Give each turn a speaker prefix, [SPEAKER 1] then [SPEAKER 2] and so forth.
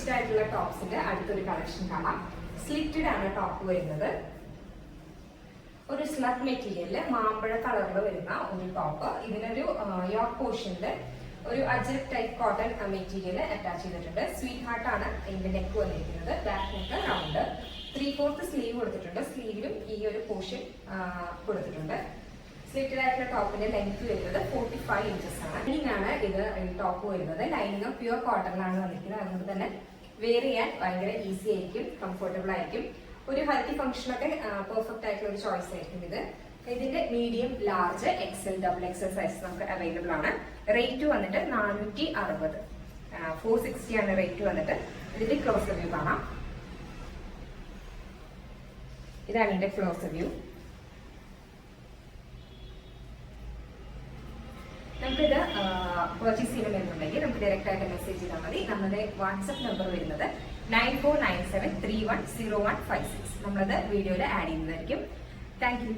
[SPEAKER 1] Stitched ആയിട്ടുള്ള ടോപ്സിന്റെ അടുത്തൊരു collection കാണാം. സ്ലിറ്റഡ് ആണ് ടോപ്പ് വരുന്നത്. ഒരു സ്ലബ് മെറ്റീരിയലില് മാമ്പഴ കളറിൽ വരുന്ന ഒരു ടോപ്പ്. ഇതിനൊരു യോക്ക് പോർഷനില് ഒരു Ajrakh type cotton material attach ചെയ്തിട്ടുണ്ട്. സ്വീറ്റ് ഹാർട്ട് ആണ് ഇതിന്റെ നെക്ക് വന്നിരിക്കുന്നത്. Back neck round. 3/4 സ്ലീവ് കൊടുത്തിട്ടുണ്ട്. സ്ലീവിലും ഈ ഒരു പോർഷൻ കൊടുത്തിട്ടുണ്ട്. സ്ലിറ്റഡ് ആയിട്ടുള്ള ടോപ്പിന്റെ ലെങ്ത് വരുന്നത് 45 ഇഞ്ചസ് ആണ്. ലൈനിങ് ഇത് ടോപ്പ് വരുന്നത്. ലൈനിങ് പ്യുവർ കോട്ടണിലാണ് വന്നിരിക്കുന്നത്. അതുകൊണ്ട് തന്നെ വെയർ ചെയ്യാൻ ഭയങ്കര ഈസി ആയിരിക്കും, കംഫർട്ടബിൾ ആയിരിക്കും. ഒരു ഹെൽത്തി ഫംഗ്ഷനൊക്കെ പെർഫെക്റ്റ് ആയിട്ടുള്ള ഒരു ചോയ്സ് ആയിരിക്കും ഇത്. ഇതിന്റെ medium, large, XL, double XL size നമുക്ക് അവൈലബിൾ ആണ്. റേറ്റ് വന്നിട്ട് 460. 460 ആണ് റേറ്റ് വന്നിട്ട്. ഇതിന്റെ ക്ലോസ് വ്യൂ കാണാം. ഇതാണ് ഇതിന്റെ ക്ലോസ് വ്യൂ. നമുക്കിത് പർച്ചേസ് ചെയ്യണമെന്നുണ്ടെങ്കിൽ നമുക്ക് ഡയറക്റ്റ് ആയിട്ട് മെസ്സേജ് ചെയ്താൽ മതി. നമ്മുടെ വാട്സ്ആപ്പ് നമ്പർ വരുന്നത് 9497310156. നമ്മളത് വീഡിയോയിൽ ആഡ് ചെയ്യുന്നതായിരിക്കും. Thank you.